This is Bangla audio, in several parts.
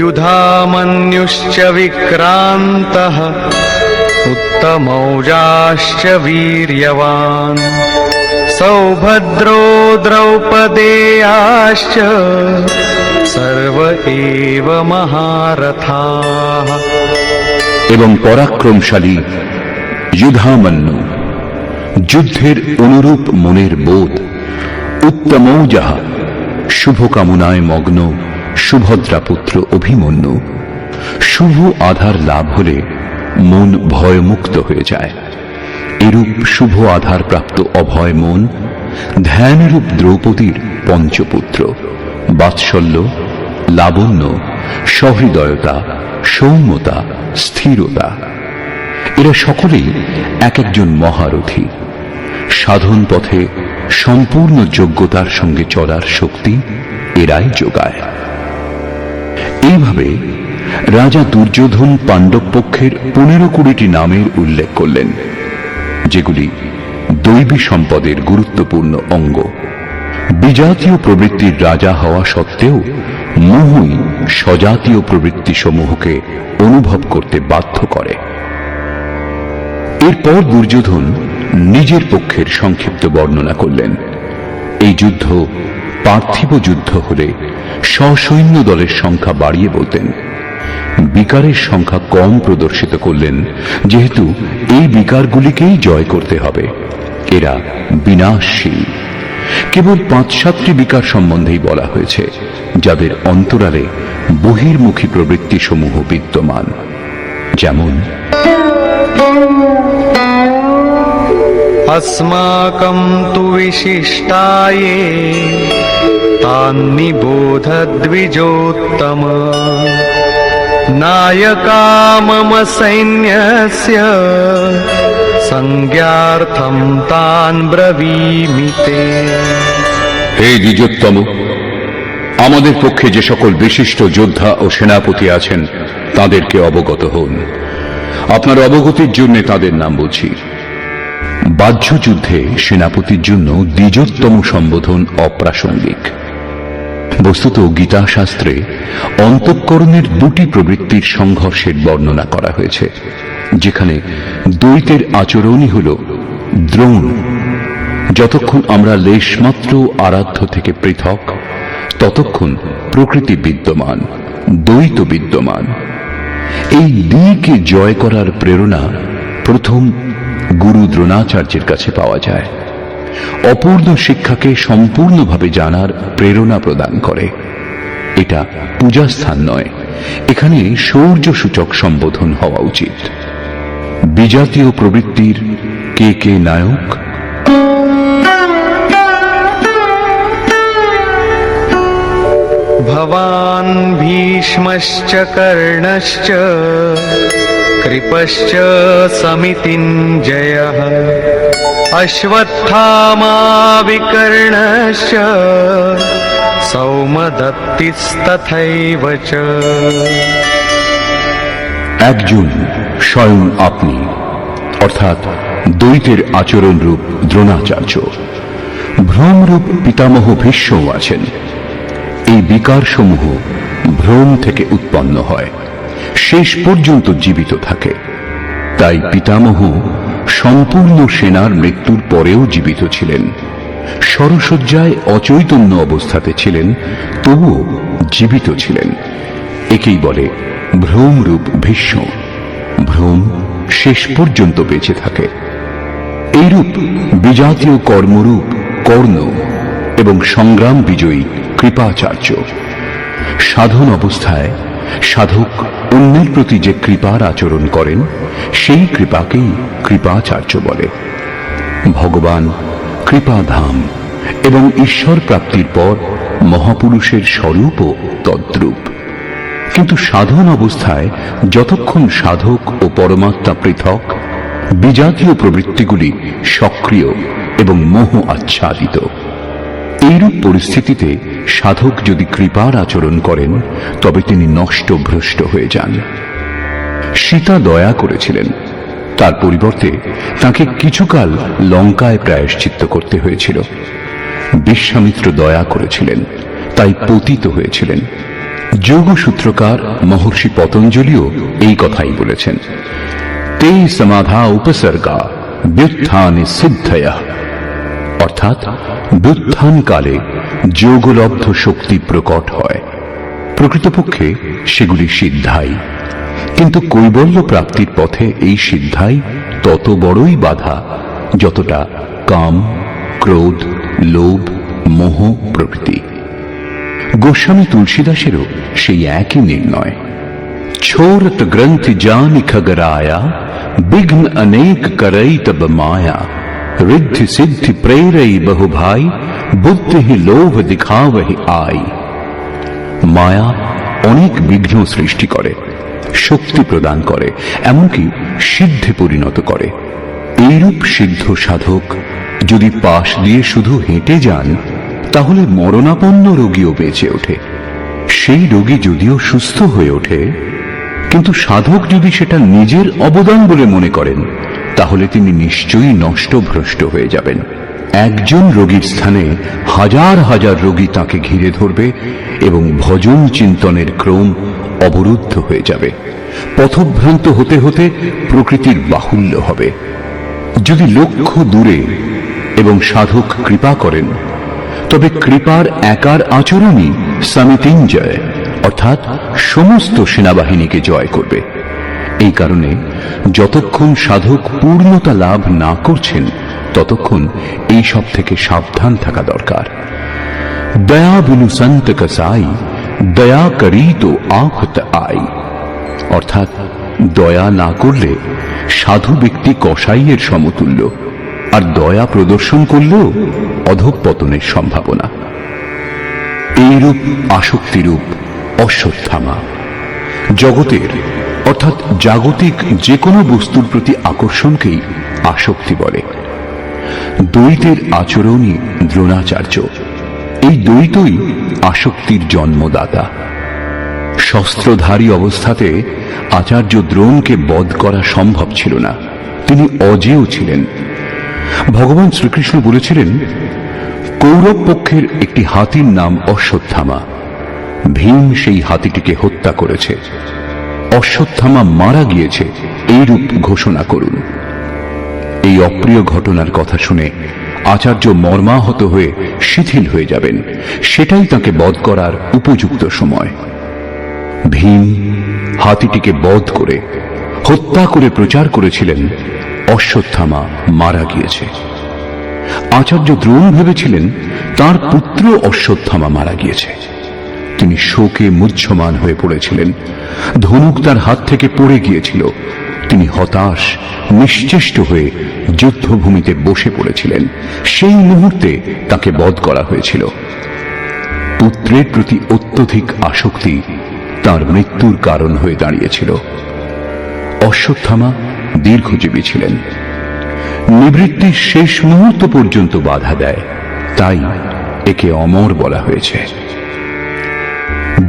युधामन्युश्च विक्रान्तः उत्तमौजाश्च वीर्यवान् सौभद्रो द्रौपदेयाश्च सर्व एव महारथाः। এবং পরাক্রমশালী যুধামন্যু, যুদ্ধের অনুরূপ মনের বোধ, উত্তমৌজাহ, শুভকামনায় মগ্ন সুভদ্রাপুত্র অভিমন্যু। শুভ আধার লাভ হলে মন ভয়মুক্ত হয়ে যায়। এরূপ শুভ আধার প্রাপ্ত অভয় মন ধ্যানরূপ দ্রৌপদীর পঞ্চপুত্র। বাৎসল্য, লাবণ্য, সহৃদয়তা, সৌম্যতা, স্থিরতা, এরা সকলেই এক একজন মহারথী। সাধন পথে সম্পূর্ণ যোগ্যতার সঙ্গে চলার শক্তি এরাই যোগায়। এইভাবে রাজা দুর্যোধন পাণ্ডব পক্ষের 15-20টি নামের উল্লেখ করলেন, যেগুলি দৈবী সম্পদের গুরুত্বপূর্ণ অঙ্গ। বিজাতীয় প্রবৃত্তির রাজা হওয়া সত্ত্বেও মোহই স্বজাতীয় প্রবৃত্তি সমূহকে অনুভব করতে বাধ্য করে। এরপর দুর্যোধন নিজের পক্ষের সংক্ষিপ্ত বর্ণনা করলেন। এই যুদ্ধ পার্থিব যুদ্ধ হলে সসৈন্য দলের সংখ্যা বাড়িয়ে বলতেন, বিকারের সংখ্যা কম প্রদর্শিত করলেন, যেহেতু এই বিকারগুলিকেই জয় করতে হবে। এরা বিনাশশীল। কেবল 5-7টি বিকার সম্বন্ধেই বলা হয়েছে, যাদের অন্তরালে বহির্মুখী প্রবৃত্তি সমূহ বিদ্যমান, যেমন अस्माकं तु विशिष्टाये तान्निबोध द्विजोत्तम नायका मम सैन्यस्य संज्ञार्थं तान् ब्रवीमि ते। হে দ্বিজোত্তম, আমাদের পক্ষে যে সকল বিশিষ্ট যোদ্ধা ও সেনাপতি আছেন তাদেরকে অবগত হন। আপনার অবগতির জন্য তাদের নাম বলছি। বাহ্য যুদ্ধে সেনাপতির জন্য দ্বিজোত্তম সম্বোধন অপ্রাসঙ্গিক। বস্তুত গীতা শাস্ত্রে অন্তঃকরণের 2টি প্রবৃত্তির সংঘর্ষের বর্ণনা করা হয়েছে, যেখানে দ্বৈতের আচরণই হল দ্রোণ। যতক্ষণ আমরা লেশমাত্র আরাধ্য থেকে পৃথক, ততক্ষণ প্রকৃতি বিদ্যমান, দ্বৈত বিদ্যমান। এই দিকে জয় করার প্রেরণা প্রথম গুরু দ্রোণাচার্যের কাছে পাওয়া যায়। অপূর্ণ শিক্ষাকে সম্পূর্ণভাবে জানার প্রেরণা প্রদান করে। এটা পূজাস্থান নয়, এখানে শৌর্য সূচক সম্বোধন হওয়া উচিত। বিজাতীয় প্রবৃত্তির কে কে নায়ক? भवान् भीष्मश्च कर्णश्च कृपश्च समितिञ्जयः अश्वत्थामा विकर्णश्च सौमदत्तिस्तथैव च। একজন স্বয়ং আপনি, অর্থাৎ দ্বৈতের আচরণ রূপ দ্রোণাচার্য। ভ্রমরূপ পিতামহ ভীষ্মও আছেন। এই বিকার সমূহ ভ্রম থেকে উৎপন্ন হয়, শেষ পর্যন্ত জীবিত থাকে। তাই পিতামহ সম্পূর্ণ সেনার মৃত্যুর পরেও জীবিত ছিলেন। শরশয্যায় অচৈতন্য অবস্থাতে ছিলেন, তবুও জীবিত ছিলেন। একেই বলে ভ্রমরূপ ভীষ্ম। ভ্রম শেষ পর্যন্ত বেঁচে থাকে। এইরূপ বিজাতীয় কর্মরূপ কর্ণ এবং সংগ্রাম বিজয়ী কৃপাচার্য। সাধন অবস্থায় সাধক অন্যের প্রতি যে কৃপার আচরণ করেন, সেই কৃপাকেই কৃপাচার্য বলে। ভগবান কৃপাধাম এবং ঈশ্বর প্রাপ্তির পর মহাপুরুষের স্বরূপও তদ্রূপ। কিন্তু সাধন অবস্থায় যতক্ষণ সাধক ও পরমাত্মা পৃথক, বিজাতীয় প্রবৃত্তিগুলি সক্রিয় এবং মোহ আচ্ছাদিত। এইরূপ পরিস্থিতিতে সাধক যদি কৃপার আচরণ করেন, তবে তিনি নষ্ট ভ্রষ্ট হয়ে যান। সীতা দয়া করেছিলেন, তার পরিবর্তে তাকে কিছুকাল লঙ্কায় প্রায়শ্চিত্ত করতে হয়েছিল। বিশ্বামিত্র দয়া করেছিলেন, তাই পতিত হয়েছিলেন। যোগসূত্রকার মহর্ষি পতঞ্জলিও এই কথাই বলেছেন, তে সমাধা উপসর্গা ব্যুত্থানে সিদ্ধয়া, অর্থাৎ ব্যুত্থান কালে যোগলব্ধ শক্তি প্রকট হয়। প্রকৃতপক্ষে সেগুলি সিদ্ধাই, কিন্তু কৈবল্য প্রাপ্তির পথে এই সিদ্ধাই তত বড়ই বাধা যতটা কাম, ক্রোধ, লোভ, মোহ প্রভৃতি। গোস্বামী তুলসীদাসেরও সেই একই নির্ণয়। ছোরত গ্রন্থি জানি খগরায়া, বিঘ্ন অনেক করই তব মায়া, ঋদ্ধি সিদ্ধি প্রেরই বহু ভাই, বুদ্ধি লোভ দিখাবহি আই। মায়া অনেক বিঘ্ন সৃষ্টি করে, শক্তি প্রদান করে, এমনকি সিদ্ধে পরিণত করে। এইরূপ সিদ্ধ সাধক যদি পাশ দিয়ে শুধু হেঁটে যান, তাহলে মরণাপন্ন রোগীও বেঁচে ওঠে। সেই রোগী যদিও সুস্থ হয়ে ওঠে, কিন্তু সাধক যদি সেটা নিজের অবদান বলে মনে করেন, তাহলে তিনি নিশ্চয়ই নষ্টভ্রষ্ট হয়ে যাবেন। একজন রোগীর স্থানে হাজার হাজার রোগী তাকে ঘিরে ধরবে এবং ভজন চিন্তনের ক্রম অবরুদ্ধ হয়ে যাবে। পথভ্রান্ত হতে হতে প্রকৃতির বাহুল্য হবে। যদি লক্ষ্য দূরে এবং সাধক কৃপা করেন, তবে কৃপার একার আচরণই সমিতিঞ্জয়, অর্থাৎ সমস্ত সেনাবাহিনীকে জয় করবে। এই কারণে যতক্ষণ সাধক পূর্ণতা লাভ না করছেন, ততক্ষণ এই সব থেকে সাবধান থাকা দরকার। দয়া বিনু সন্ত কসাই, দয়া করি তো আখত আই, অর্থাৎ দয়া না করলে সাধু ব্যক্তি কসাইয়ের সমতুল্য, আর দয়া প্রদর্শন করলেও অধঃপতনের সম্ভাবনা। এইরূপ আসক্তিরূপ অশ্বত্থামা জগতের অর্থাৎ জাগতিক যে কোনো বস্তুর প্রতি আকর্ষণকেই আসক্তি বলে। দ্বৈতের আচরণই দ্রোণাচার্য। এই দ্বৈতই আসক্তির জন্মদাতা। শস্ত্রধারী অবস্থাতে আচার্য দ্রোণকে বধ করা সম্ভব ছিল না, তিনি অজেয় ছিলেন। ভগবান শ্রীকৃষ্ণ বলেছিলেন, কৌরব পক্ষের একটি হাতির নাম অশ্বত্থামা। ভীম সেই হাতিটিকে হত্যা করেছে। অশ্বত্থামা মারা গিয়েছে, এইরূপ ঘোষণা করুন। এই অপ্রিয় ঘটনার কথা শুনে আচার্য মর্মাহত হয়ে শিথিল হয়ে যাবেন। সেটাই তাকে বধ করার উপযুক্ত সময়। ভীম হাতিটিকে বধ করে হত্যা করে প্রচার করেছিলেন, অশ্বত্থামা মারা গিয়েছে। আচার্য দ্রোণ ভেবেছিলেন তার পুত্র অশ্বত্থামা মারা গিয়েছে। তিনি শোকে মুহ্যমান হয়ে পড়েছিলেন। ধনুক তার হাত থেকে পড়ে গিয়েছিল। তিনি হতাশ, নিশ্চেষ্ট হয়ে যুদ্ধভূমিতে বসে পড়েছিলেন। সেই মুহূর্তে তাকে বধ করা হয়েছিল। পুত্রের প্রতি অত্যধিক আসক্তি তার মৃত্যুর কারণ হয়ে দাঁড়িয়েছিল। অশ্বত্থামা দীর্ঘজীবী ছিলেন। নিবৃত্তির শেষ মুহূর্ত পর্যন্ত বাধা দেয়, তাই একে অমর বলা হয়েছে।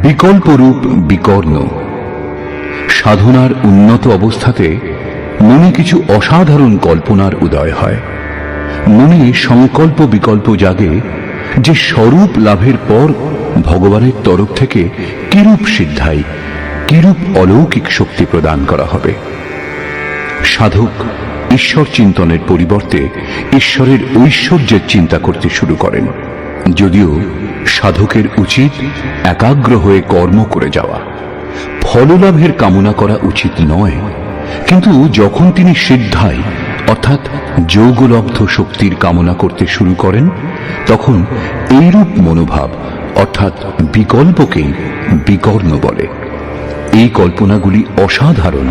বিকল্পরূপ বিকর্ণ। সাধনার উন্নত অবস্থাতে মনে কিছু অসাধারণ কল্পনার উদয় হয়। মনে সংকল্প বিকল্প জাগে যে স্বরূপ লাভের পর ভগবানের তরফ থেকে কিরূপ সিদ্ধাই, কিরূপ অলৌকিক শক্তি প্রদান করা হবে। সাধক ঈশ্বর চিন্তনের পরিবর্তে ঈশ্বরের ঐশ্বর্যের চিন্তা করতে শুরু করেন। যদিও সাধকের উচিত একাগ্র হয়ে কর্ম করে যাওয়া, ফললাভের কামনা করা উচিত নয়, কিন্তু যখন তিনি সিদ্ধাই অর্থাৎ যোগলব্ধ শক্তির কামনা করতে শুরু করেন, তখন এইরূপ মনোভাব অর্থাৎ বিকল্পকেই বিকর্ণ বলে। এই কল্পনাগুলি অসাধারণ,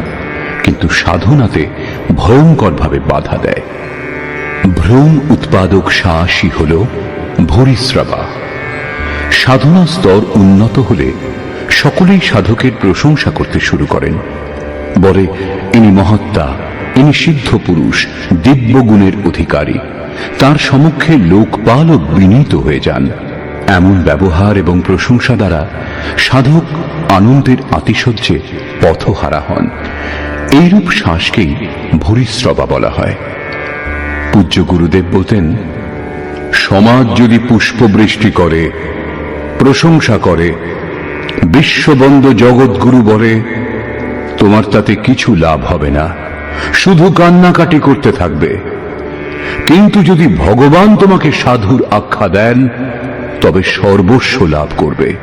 কিন্তু সাধনাতে ভয়ঙ্করভাবে বাধা দেয়। ভ্রম উৎপাদক সাহসী হল ভূরিশ্রবা। সাধনা স্তর উন্নত হলে সকলেই সাধকের প্রশংসা করতে শুরু করেন। বলে, ইনি মহাত্মা, ইনি সিদ্ধ পুরুষ, দিব্য গুণের অধিকারী। তার সম্মুখে লোকপালও বিনীত হয়ে যান। এমন ব্যবহার এবং প্রশংসা দ্বারা সাধক আনন্দের আতিশয্যে পথহারা হন। এইরূপ শ্বাসকেই ভূরিশ্রবা বলা হয়। পূজ্য গুরুদেব বলতেন, সমাজ যদি পুষ্পবৃষ্টি করে, প্রশংসা করে, বিশ্ববন্দ জগৎগুরু বলে তোমার তাতে কিছু লাভ হবে না, শুধু কান্নাকাটি করতে থাকবে। কিন্তু যদি ভগবান তোমাকে সাধুর আখ্যা দেন তবে সর্বস্ব লাভ করবে।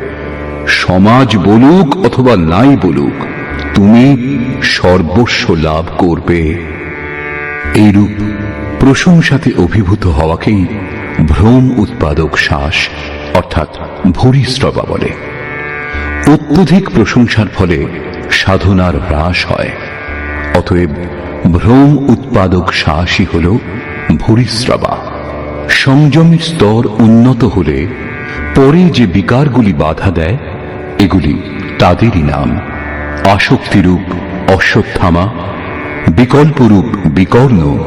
সমাজ বলুক অথবা নাই বলুক, তুমি সর্বস্ব লাভ করবে। এইরূপ প্রশংসাতে অভিভূত হওয়াকেই ভ্রম উৎপাদক শ্বাস অর্থাৎ ভূরিশ্রবা বলে। অত্যধিক প্রশংসার ফলে সাধনার হ্রাস হয়। অতএব ভ্রম উৎপাদক শ্বাসই হল ভূরিশ্রবা। সংযমের স্তর উন্নত হলে পরে যে বিকারগুলি বাধা দেয় এগুলি তাদেরই নাম। আসক্তিরূপ অশ্বত্থামা, বিকল্পরূপ বিকর্ণ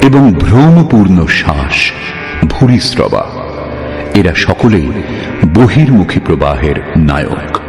এবং ভ্রমপূর্ণ শ্বাস ভূরিশ্রবা। এরা সকলেই বহির্মুখী প্রবাহের নায়ক।